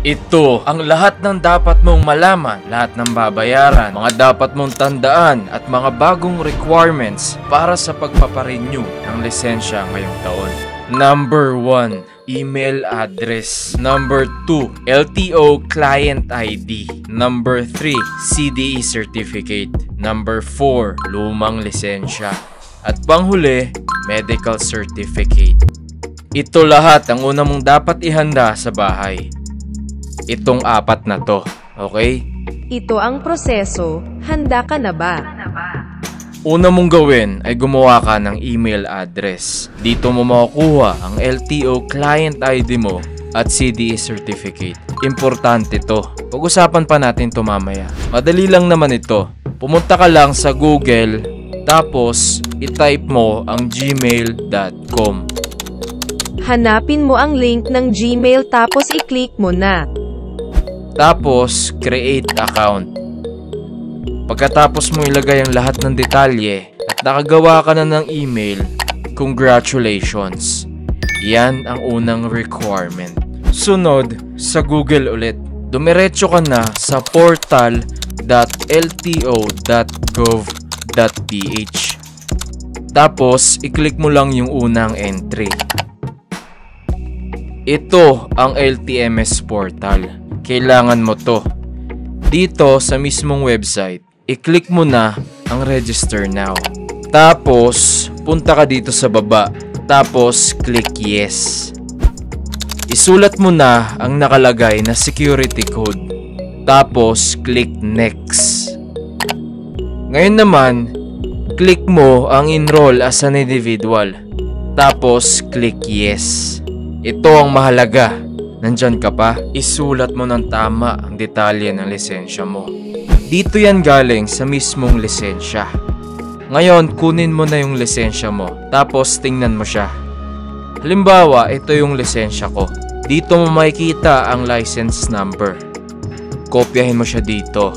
Ito ang lahat ng dapat mong malaman, lahat ng babayaran, mga dapat mong tandaan at mga bagong requirements para sa pagpaparenew ng lisensya ngayong taon. Number 1, email address. Number 2, LTO client ID. Number 3, CDE certificate. Number 4, lumang lisensya. At panghuli, medical certificate. Ito lahat ang una mong dapat ihanda sa bahay. Itong 4 na to, okay? Ito ang proseso. Handa ka na ba? Una mong gawin ay gumawa ka ng email address. Dito mo makukuha ang LTO client ID mo at CDE certificate. Importante to. Pag-usapan pa natin to mamaya. Madali lang naman ito. Pumunta ka lang sa Google, tapos i-type mo ang gmail.com. Hanapin mo ang link ng Gmail tapos i-click mo na. Tapos, create account. Pagkatapos mo ilagay ang lahat ng detalye at nakagawa ka na ng email, congratulations. Yan ang unang requirement. Sunod, sa Google ulit. Dumiretso ka na sa portal.lto.gov.ph. Tapos, i-click mo lang yung unang entry. Ito ang LTMS portal. Kailangan mo to. Dito sa mismong website, i-click mo na ang register now. Tapos, punta ka dito sa baba. Tapos, click yes. Isulat mo na ang nakalagay na security code. Tapos, click next. Ngayon naman, click mo ang enroll as an individual. Tapos, click yes. Ito ang mahalaga. Nandyan ka pa, isulat mo ng tama ang detalye ng lisensya mo. Dito yan galing sa mismong lisensya. Ngayon, kunin mo na yung lisensya mo, tapos tingnan mo siya. Halimbawa, ito yung lisensya ko. Dito mo makikita ang license number. Kopyahin mo siya dito.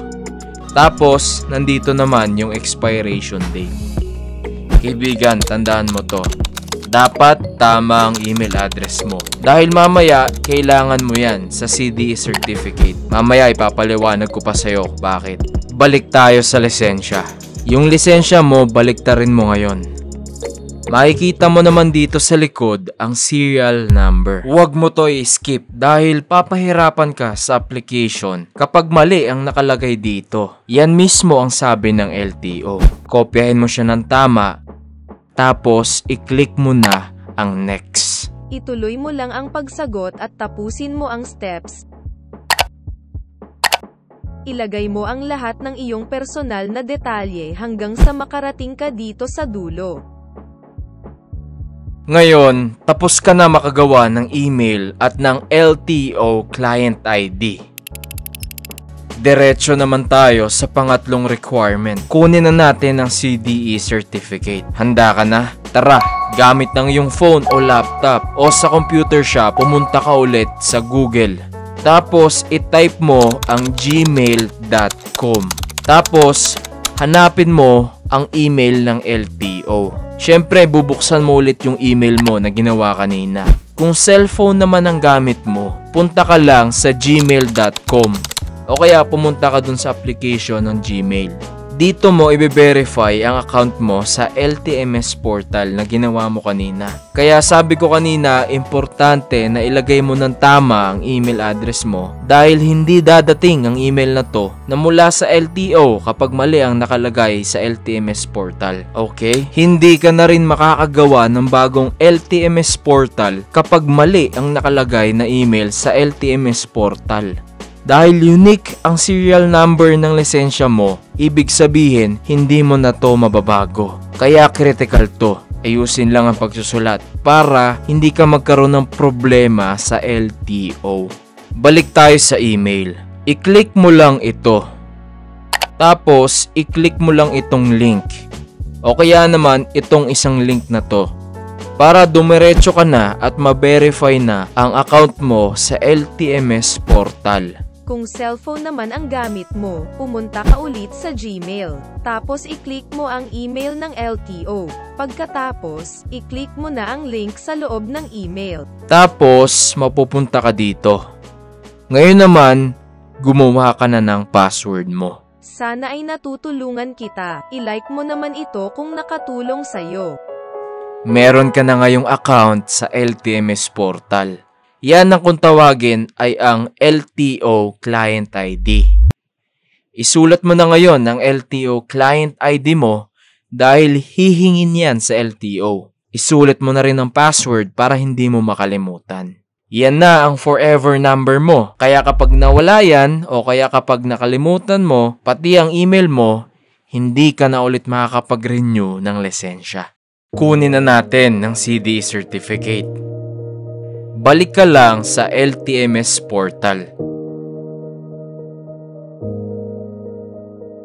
Tapos, nandito naman yung expiration date. Kaibigan, tandaan mo to. Dapat tama ang email address mo. Dahil mamaya, kailangan mo yan sa CDE certificate. Mamaya, ipapaliwanag ko pa sa'yo bakit. Balik tayo sa lisensya. Yung lisensya mo, baliktarin mo ngayon. Makikita mo naman dito sa likod ang serial number. Huwag mo to i-skip dahil papahirapan ka sa application kapag mali ang nakalagay dito. Yan mismo ang sabi ng LTO. Kopyahin mo siya ng tama. Tapos, i-click mo na ang next. Ituloy mo lang ang pagsagot at tapusin mo ang steps. Ilagay mo ang lahat ng iyong personal na detalye hanggang sa makarating ka dito sa dulo. Ngayon, tapos ka na makagawa ng email at ng LTO client ID. Diretso naman tayo sa pangatlong requirement. Kunin na natin ang CDE certificate. Handa ka na? Tara, gamit ng iyong phone o laptop o sa computer shop, pumunta ka ulit sa Google. Tapos, i-type mo ang gmail.com. Tapos, hanapin mo ang email ng LTO. Siyempre, bubuksan mo ulit yung email mo na ginawa kanina. Kung cellphone naman ang gamit mo, punta ka lang sa gmail.com. O kaya pumunta ka dun sa application ng Gmail. Dito mo i-verify ang account mo sa LTMS portal na ginawa mo kanina. Kaya sabi ko kanina, importante na ilagay mo ng tama ang email address mo dahil hindi dadating ang email na to na mula sa LTO kapag mali ang nakalagay sa LTMS portal. Okay? Hindi ka na rin makakagawa ng bagong LTMS portal kapag mali ang nakalagay na email sa LTMS portal. Dahil unique ang serial number ng lisensya mo, ibig sabihin hindi mo na to mababago. Kaya critical to. Ayusin lang ang pagsusulat para hindi ka magkaroon ng problema sa LTO. Balik tayo sa email. I-click mo lang ito. Tapos, i-click mo lang itong link. O kaya naman itong isang link na to. Para dumiretso ka na at ma-verify na ang account mo sa LTMS portal. Kung cellphone naman ang gamit mo, pumunta ka ulit sa Gmail. Tapos i-click mo ang email ng LTO. Pagkatapos, i-click mo na ang link sa loob ng email. Tapos, mapupunta ka dito. Ngayon naman, gumawa ka na ng password mo. Sana ay natutulungan kita. I-like mo naman ito kung nakatulong sa'yo. Meron ka na ngayong account sa LTMS portal. Yan ang kung tawagin ay ang LTO Client ID. Isulat mo na ngayon ang LTO Client ID mo dahil hihingin yan sa LTO. Isulat mo na rin ang password para hindi mo makalimutan. Yan na ang forever number mo. Kaya kapag nawala yan o kaya kapag nakalimutan mo, pati ang email mo, hindi ka na ulit makakapag-renew ng lisensya. Kunin na natin ng CDE certificate. Balik ka lang sa LTMS portal.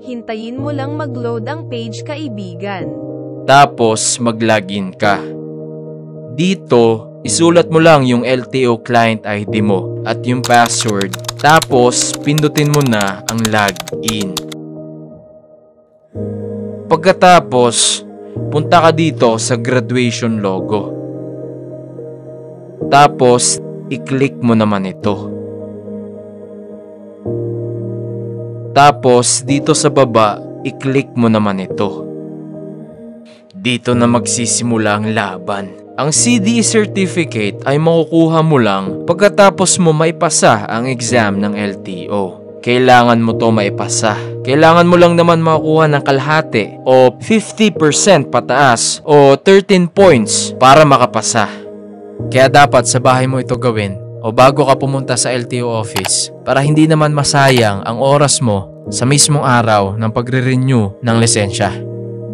Hintayin mo lang mag-load ang page, kaibigan. Tapos mag-login ka. Dito, isulat mo lang yung LTO client ID mo at yung password. Tapos pindutin mo na ang login. Pagkatapos, punta ka dito sa graduation logo. Tapos, i-click mo naman ito. Tapos, dito sa baba, i-click mo naman ito. Dito na magsisimula ang laban. Ang CDE certificate ay makukuha mo lang pagkatapos mo maipasa ang exam ng LTO. Kailangan mo to maipasa. Kailangan mo lang naman makakuha ng kalahati o 50% pataas o 13 points para makapasa. Kaya dapat sa bahay mo ito gawin o bago ka pumunta sa LTO office para hindi naman masayang ang oras mo sa mismong araw ng pagre-renew ng lisensya.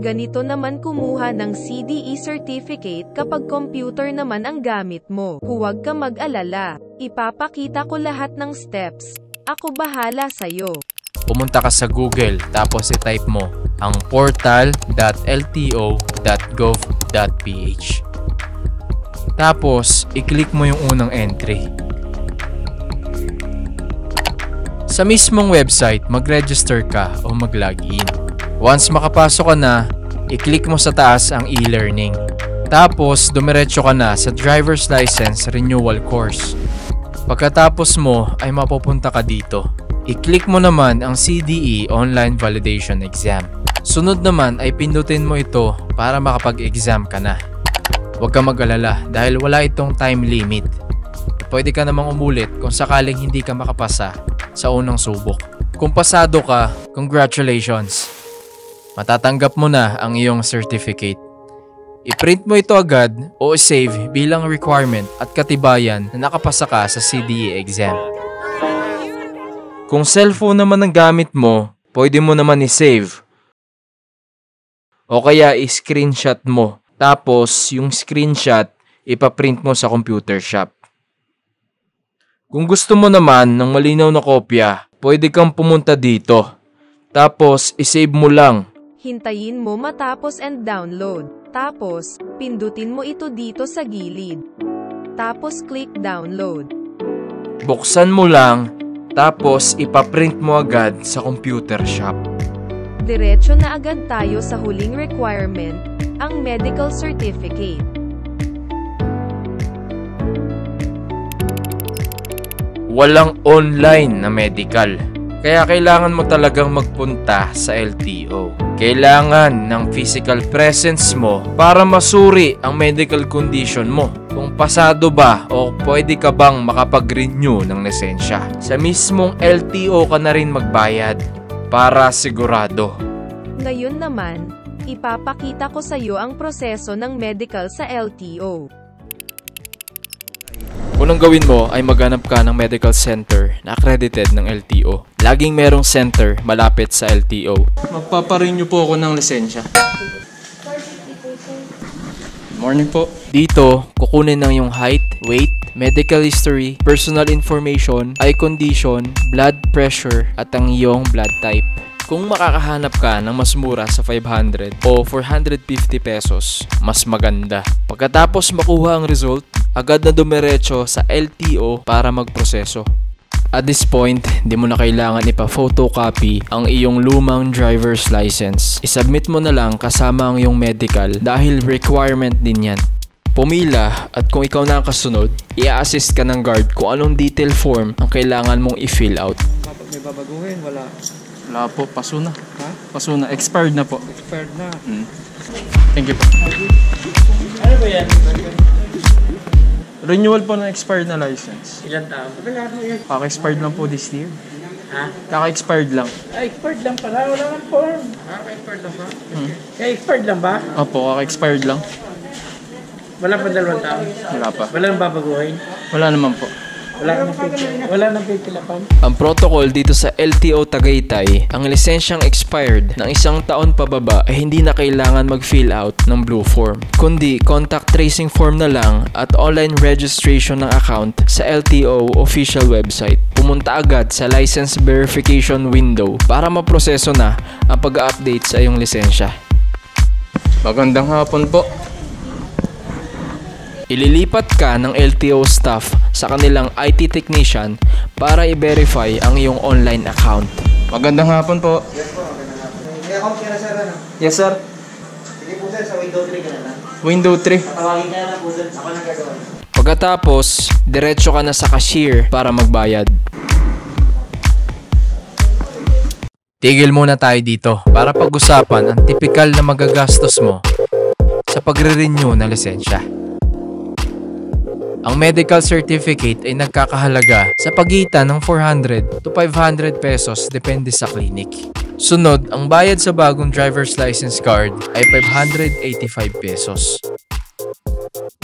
Ganito naman kumuha ng CDE certificate kapag computer naman ang gamit mo. Huwag ka mag-alala. Ipapakita ko lahat ng steps. Ako bahala sa'yo. Pumunta ka sa Google tapos i-type mo ang portal.lto.gov.ph. Tapos, i-click mo yung unang entry. Sa mismong website, mag-register ka o mag-login. Once makapasok ka na, i-click mo sa taas ang e-learning. Tapos, dumiretso ka na sa driver's license renewal course. Pagkatapos mo ay mapupunta ka dito. I-click mo naman ang CDE Online Validation Exam. Sunod naman ay pindutin mo ito para makapag-exam ka na. Huwag ka mag-alala dahil wala itong time limit. Pwede ka namang umulit kung sakaling hindi ka makapasa sa unang subok. Kung pasado ka, congratulations! Matatanggap mo na ang iyong certificate. I-print mo ito agad o save bilang requirement at katibayan na nakapasa ka sa CDE exam. Kung cellphone naman ang gamit mo, pwede mo naman i-save. O kaya i-screenshot mo. Tapos yung screenshot, ipaprint mo sa computer shop. Kung gusto mo naman ng malinaw na kopya, pwede kang pumunta dito. Tapos i-save mo lang. Hintayin mo matapos and download. Tapos, pindutin mo ito dito sa gilid. Tapos, click download. Buksan mo lang, tapos ipaprint mo agad sa computer shop. Diretso na agad tayo sa huling requirement, ang medical certificate. Walang online na medical. Kaya kailangan mo talagang magpunta sa LTO. Kailangan ng physical presence mo para masuri ang medical condition mo. Kung pasado ba o pwede ka bang makapag-renew ng lisensya. Sa mismong LTO ka na rin magbayad para sigurado. Ngayon naman, ipapakita ko sa iyo ang proseso ng medical sa LTO. Unang gawin mo ay maghanap ka ng medical center na accredited ng LTO. Laging merong center malapit sa LTO. Magpaparenew po ako ng lisensya. Morning po. Dito, kukunin ng yung height, weight, medical history, personal information, eye condition, blood pressure, at ang iyong blood type. Kung makakahanap ka ng mas mura sa 500 o 450 pesos, mas maganda. Pagkatapos makuha ang result, agad na dumiretso sa LTO para magproseso. At this point, di mo na kailangan ipa-photocopy ang iyong lumang driver's license. I-submit mo na lang kasama ang iyong medical dahil requirement din yan. pumila at kung ikaw na ang kasunod, i-assist ka ng guard kung anong detail form ang kailangan mong i-fill out. May babaguhin, wala. Wala po, paso na. Ha? Paso na, expired na po. Expired na. Thank you po. Ano ba yan? Renewal po ng expired na license. Ilan taon? Kaka-expired lang po this year. Ha? Kaka-expired lang. Ay, expired lang pala. Wala nang form. Expired lang ba? Kaya expired lang ba? Opo, kaka-expired lang. Wala pa 2 taon? Wala pa. Wala nang babaguhin? Wala naman po. Wala nang pipilapan? Ang protocol dito sa LTO Tagaytay, ang lisensyang expired ng 1 taon pababa ay hindi na kailangan mag-fill out ng blue form, kundi contact tracing form na lang at online registration ng account sa LTO official website. Pumunta agad sa license verification window para maproseso na ang pag-update sa iyong lisensya. Magandang hapon po. Ililipat ka ng LTO staff sa kanilang IT technician para i-verify ang iyong online account. Magandang hapon po. Yes po, magandang hapon. May account ka na sir, ano? Yes sir. Sige po sir, sa window 3 ka na lang. Window 3. Tatawagin ka na po sir, ako nang gagawin. Pagkatapos, diretso ka na sa cashier para magbayad. Tigil muna tayo dito para pag-usapan ang tipikal na magagastos mo sa pagre-renew ng lisensya. Ang medical certificate ay nagkakahalaga sa pagitan ng 400 to 500 pesos depende sa clinic. Sunod, ang bayad sa bagong driver's license card ay 585 pesos.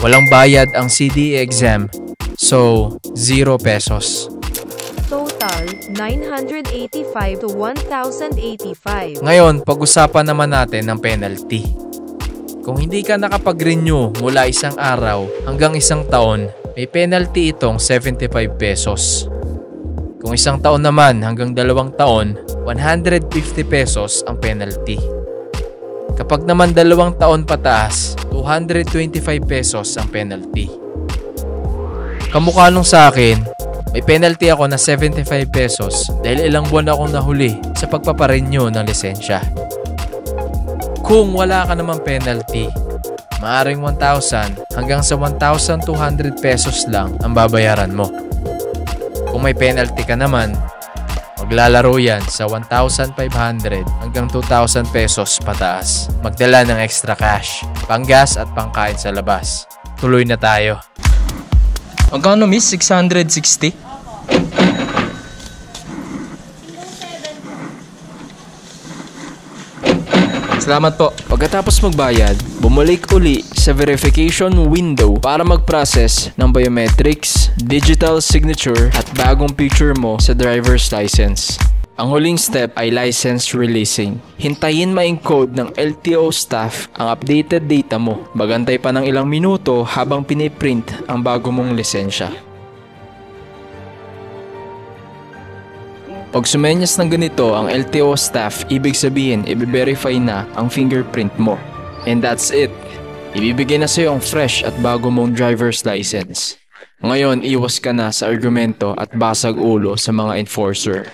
Walang bayad ang CDE exam, so 0 pesos. Total, 985 to 1,085. Ngayon, pag-usapan naman natin ang penalty. Kung hindi ka nakapag-renew mula 1 araw hanggang 1 taon, may penalty itong 75 pesos. Kung 1 taon naman hanggang 2 taon, 150 pesos ang penalty. Kapag naman 2 taon pataas, 225 pesos ang penalty. Kamukha nung sa akin, may penalty ako na 75 pesos dahil ilang buwan akong nahuli sa pagpaparenew ng lisensya. Kung wala ka namang penalty, maaring 1,000 hanggang sa 1,200 pesos lang ang babayaran mo. Kung may penalty ka naman, maglalaro yan sa 1,500 hanggang 2,000 pesos pataas. Magdala ng extra cash, panggas at pangkain sa labas. Tuloy na tayo. Magkano miss? 660? Salamat po. Pagkatapos magbayad, bumalik uli sa verification window para mag-process ng biometrics, digital signature at bagong picture mo sa driver's license. Ang huling step ay license releasing. Hintayin ma-encode ng LTO staff ang updated data mo. Magantay pa ng ilang minuto habang piniprint ang bago mong lisensya. Pag sumenyas ng ganito ang LTO staff, ibig sabihin i-verify na ang fingerprint mo. And that's it. Ibibigay na sa'yo ang fresh at bago mong driver's license. Ngayon, iwas ka na sa argumento at basag ulo sa mga enforcer.